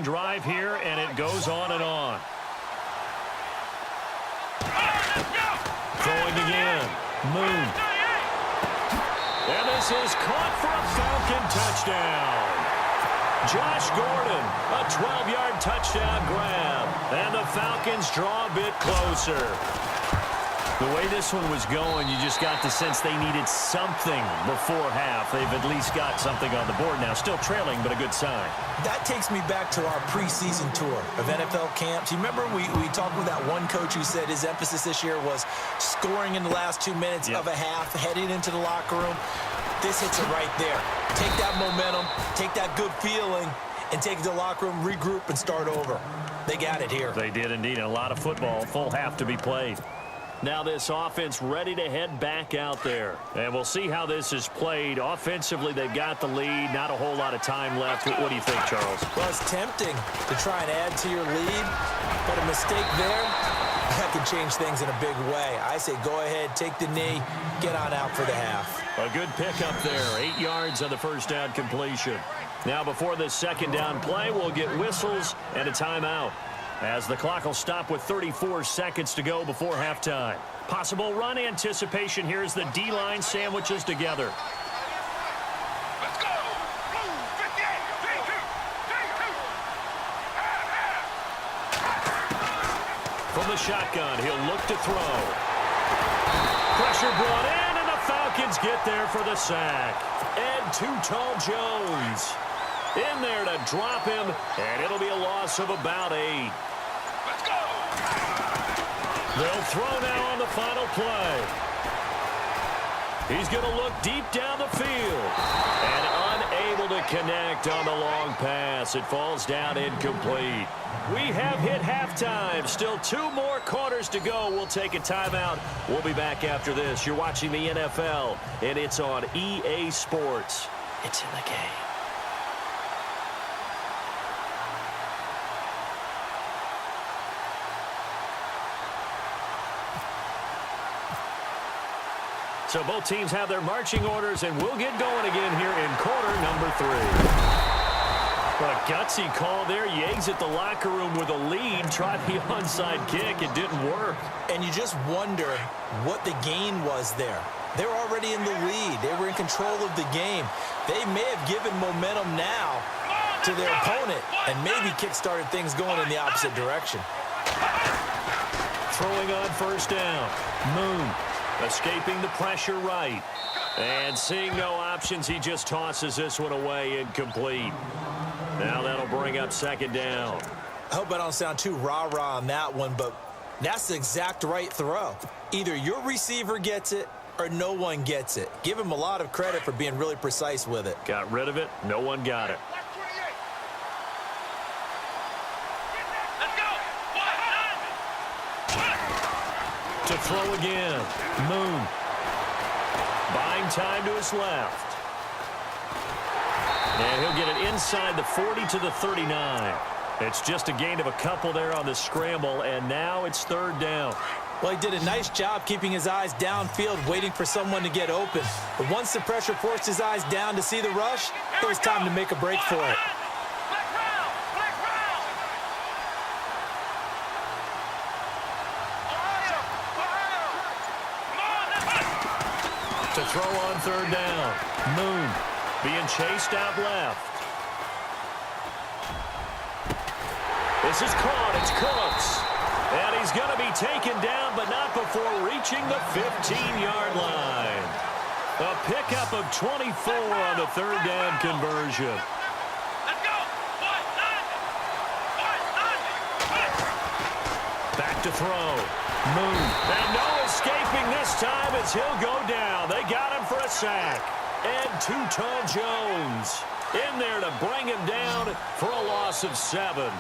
long drive here, and it goes on and on. Throwing again. Moon. And this is caught for a Falcon touchdown. Josh Gordon, a 12-yard touchdown grab. And the Falcons draw a bit closer. The way this one was going, you just got the sense they needed something before half. They've at least got something on the board now. Still trailing, but a good sign. That takes me back to our preseason tour of NFL camps. You remember we talked with that one coach who said his emphasis this year was scoring in the last 2 minutes of a half, heading into the locker room. This hits it right there. Take that momentum, take that good feeling, and take it to the locker room, regroup, and start over. They got it here. They did indeed. A lot of football, full half to be played. Now this offense ready to head back out there. And we'll see how this is played. Offensively, they've got the lead. Not a whole lot of time left. What do you think, Charles? Well, it's tempting to try and add to your lead, but a mistake there, that can change things in a big way. I say go ahead, take the knee, get on out for the half. A good pickup there. 8 yards on the first down completion. Now before this second down play, we'll get whistles and a timeout, as the clock will stop with 34 seconds to go before halftime. Possible run anticipation here as the D-line sandwiches together. Let's go! Blue 58, 3-2, 3-2. From the shotgun, he'll look to throw. Pressure brought in, and the Falcons get there for the sack. Ed Too Tall Jones in there to drop him, and it'll be a loss of about 8. Let's go! They'll throw now on the final play. He's going to look deep down the field and unable to connect on the long pass. It falls down incomplete. We have hit halftime. Still 2 more quarters to go. We'll take a timeout. We'll be back after this. You're watching the NFL, and it's on EA Sports. It's in the game. So both teams have their marching orders, and we'll get going again here in quarter number 3. What a gutsy call there. You exit the locker room with a lead, tried the onside kick. It didn't work. And you just wonder what the gain was there. They're already in the lead. They were in control of the game. They may have given momentum now to their opponent and maybe kick-started things going in the opposite direction. Throwing on first down. Moon escaping the pressure right. And seeing no options, he just tosses this one away, incomplete. Now that'll bring up second down. I hope I don't sound too rah-rah on that one, but that's the exact right throw. Either your receiver gets it or no one gets it. Give him a lot of credit for being really precise with it. Got rid of it. No one got it. To throw again. Moon. Buying time to his left. And he'll get it inside the 40 to the 39. It's just a gain of a couple there on the scramble, and now it's third down. Well, he did a nice job keeping his eyes downfield, waiting for someone to get open. But once the pressure forced his eyes down to see the rush, it was time to make a break for it. To throw on third down. Moon being chased out left. This is caught. It's Cooks. And he's going to be taken down, but not before reaching the 15-yard line. A pickup of 24 on the third down conversion. Back to throw. Moon. And no escaping this time as he'll go down. They got him for a sack. Ed Too Tall Jones in there to bring him down for a loss of 7.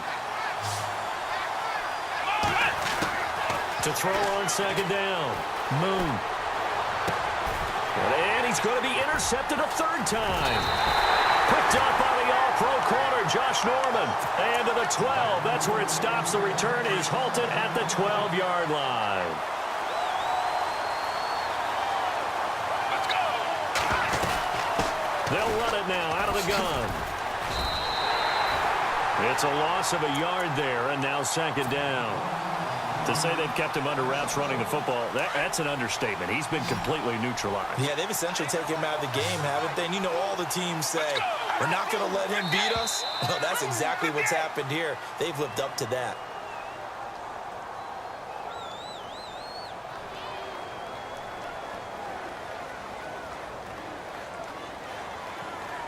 To throw on second down. Moon. And he's going to be intercepted a third time. Picked up by the all-pro corner, Josh Norman. And to the 12. That's where it stops. The return is halted at the 12-yard line. Let's go! They'll run it now out of the gun. It's a loss of a yard there, and now second down. To say they've kept him under wraps running the football, that's an understatement. He's been completely neutralized. Yeah, they've essentially taken him out of the game, haven't they? And you know all the teams say, we're not going to let him beat us. Well, that's exactly what's happened here. They've lived up to that.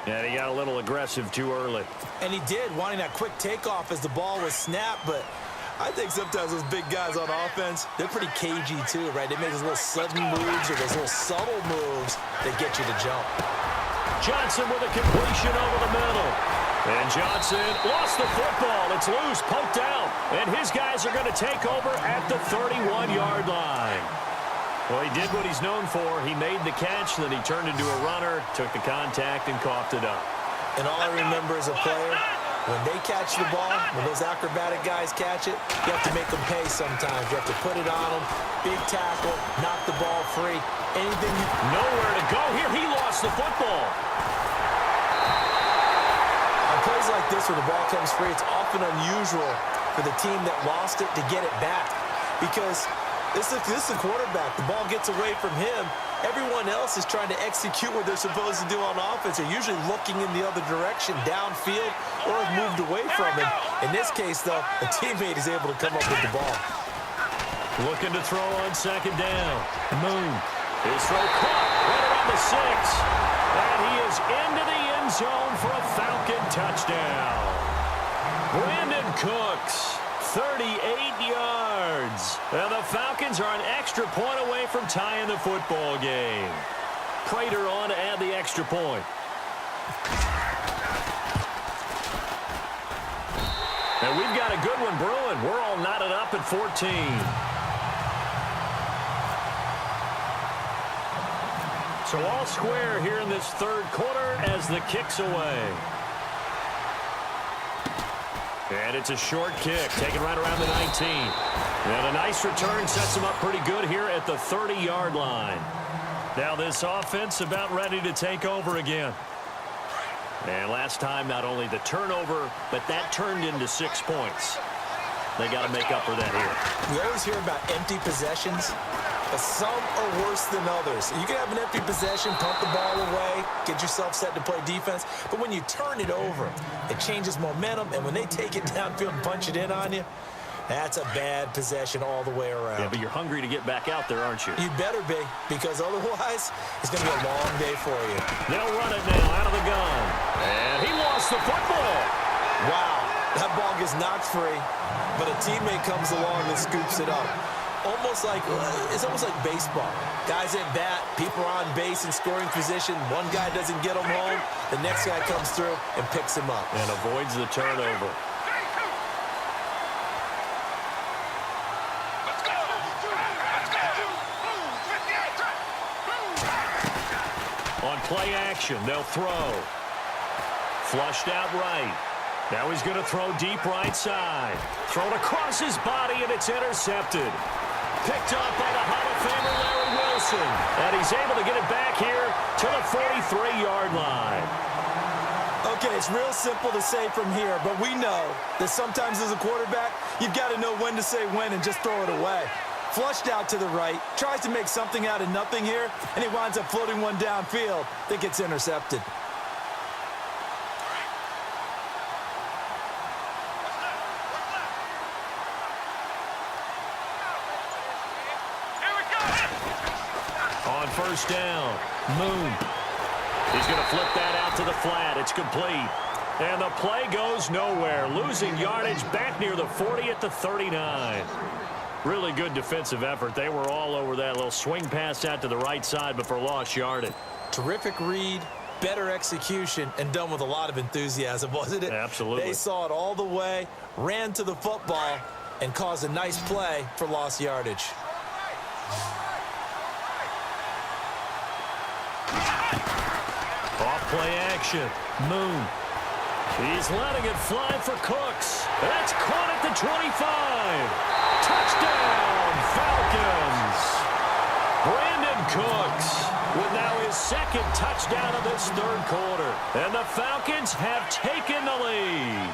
And he got a little aggressive too early. And he did, wanting that quick takeoff as the ball was snapped, but I think sometimes those big guys on offense, they're pretty cagey too, right? They make those little sudden moves or those little subtle moves that get you to jump. Johnson with a completion over the middle. And Johnson lost the football. It's loose, poked out. And his guys are going to take over at the 31-yard line. Well, he did what he's known for. He made the catch, then he turned into a runner, took the contact, and coughed it up. And all I remember as a player, when they catch the ball, when those acrobatic guys catch it, you have to make them pay sometimes. You have to put it on them, big tackle, knock the ball free. Anything you... Nowhere to go here. He lost the football. On plays like this where the ball comes free, it's often unusual for the team that lost it to get it back. Because this is a quarterback. The ball gets away from him. Everyone else is trying to execute what they're supposed to do on offense. They're usually looking in the other direction, downfield, or have moved away from him. In this case, though, a teammate is able to come up with the ball. Looking to throw on second down. Moon. His throw caught right around the 6. And he is into the end zone for a Falcon touchdown. Brandon Cooks, 38 yards. And the Falcons are an extra point away from tying the football game. Prater on to add the extra point. And we've got a good one brewing. We're all knotted up at 14. So all square here in this third quarter as the kick's away. And it's a short kick, taken right around the 19. And a nice return sets them up pretty good here at the 30-yard line. Now this offense about ready to take over again. And last time, not only the turnover, but that turned into 6 points. They got to make up for that here. We always hear about empty possessions, but some are worse than others. You can have an empty possession, pump the ball away, get yourself set to play defense, but when you turn it over, it changes momentum, and when they take it downfield and punch it in on you, that's a bad possession all the way around. Yeah, but you're hungry to get back out there, aren't you? You'd better be, because otherwise, it's going to be a long day for you. They'll run it now out of the gun. And he lost the football. Wow, that ball gets knocked free, but a teammate comes along and scoops it up. It's almost like baseball. Guys at bat, people are on base in scoring position. One guy doesn't get him home. The next guy comes through and picks him up. And avoids the turnover. On play action, they'll throw. Flushed out right. Now he's going to throw deep right side. Thrown across his body, and it's intercepted. Picked up by the Hall of Famer Larry Wilson. And he's able to get it back here to the 43-yard line. Okay, it's real simple to say from here, but we know that sometimes as a quarterback, you've got to know when to say when and just throw it away. Flushed out to the right, tries to make something out of nothing here, and he winds up floating one downfield that gets intercepted. On first down, Moon. He's going to flip that out to the flat. It's complete. And the play goes nowhere. Losing yardage back near the 40 at the 39. Really good defensive effort. They were all over that little swing pass out to the right side, but for lost yardage. Terrific read, better execution, and done with a lot of enthusiasm, wasn't it? Absolutely. They saw it all the way, ran to the football, and caused a nice play for lost yardage. Off play action. Moon. He's letting it fly for Cooks. That's caught at the 25. Touchdown, Falcons. Brandon Cooks with now his second touchdown of this third quarter. And the Falcons have taken the lead.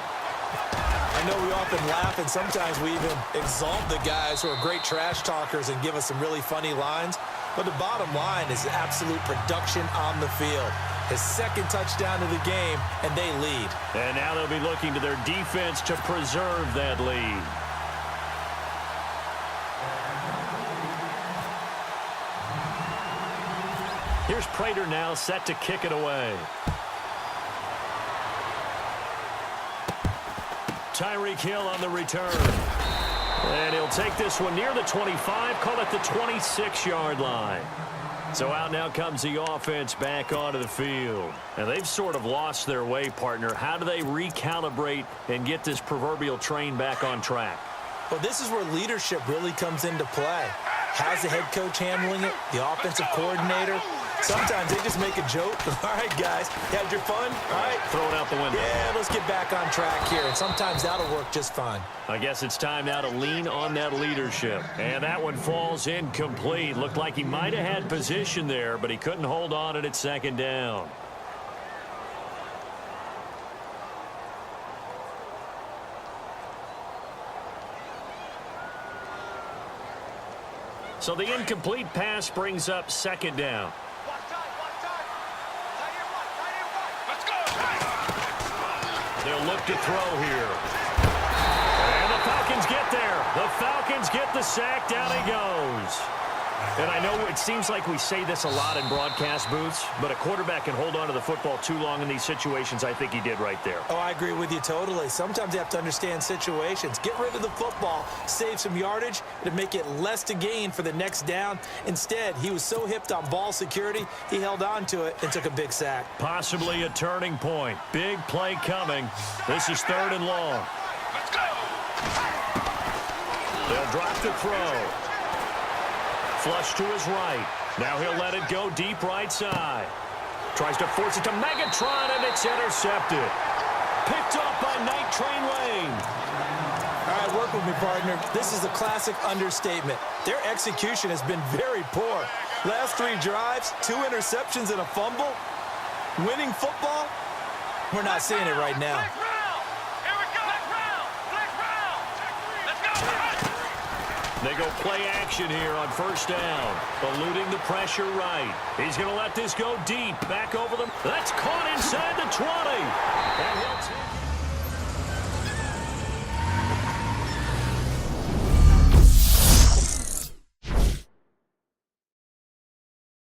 I know we often laugh, and sometimes we even exalt the guys who are great trash talkers and give us some really funny lines. But the bottom line is absolute production on the field. His second touchdown of the game, and they lead. And now they'll be looking to their defense to preserve that lead. Here's Prater now set to kick it away. Tyreek Hill on the return. And he'll take this one near the 25, call it the 26-yard line. So out now comes the offense back onto the field. And they've sort of lost their way, partner. How do they recalibrate and get this proverbial train back on track? Well, this is where leadership really comes into play. How's the head coach handling it? The offensive coordinator? Sometimes they just make a joke. All right, guys, you had your fun? All right. Throw it out the window. Yeah, let's get back on track here. And sometimes that'll work just fine. I guess it's time now to lean on that leadership. And that one falls incomplete. Looked like he might have had position there, but he couldn't hold on at second down. So the incomplete pass brings up second down. They'll look to throw here. And the Falcons get there. The Falcons get the sack. Down he goes. And I know it seems like we say this a lot in broadcast booths, but a quarterback can hold on to the football too long in these situations. I think he did right there. Oh, I agree with you totally. Sometimes you have to understand situations. Get rid of the football, save some yardage, to make it less to gain for the next down. Instead, he was so hipped on ball security, he held on to it and took a big sack. Possibly a turning point. Big play coming. This is 3rd and long. Let's go. They'll drop the throw. Flush to his right. Now he'll let it go deep right side. Tries to force it to Megatron, and it's intercepted. Picked up by Night Train Lane. All right, work with me, partner. This is a classic understatement. Their execution has been very poor. Last 3 drives, 2 interceptions and a fumble. Winning football? We're not seeing it right now. Black round. Here we go. Black round. Black round. Let's go. They go play action here on 1st down. Eluding the pressure right. He's going to let this go deep. Back over them. That's caught inside the 20. And he'll take it.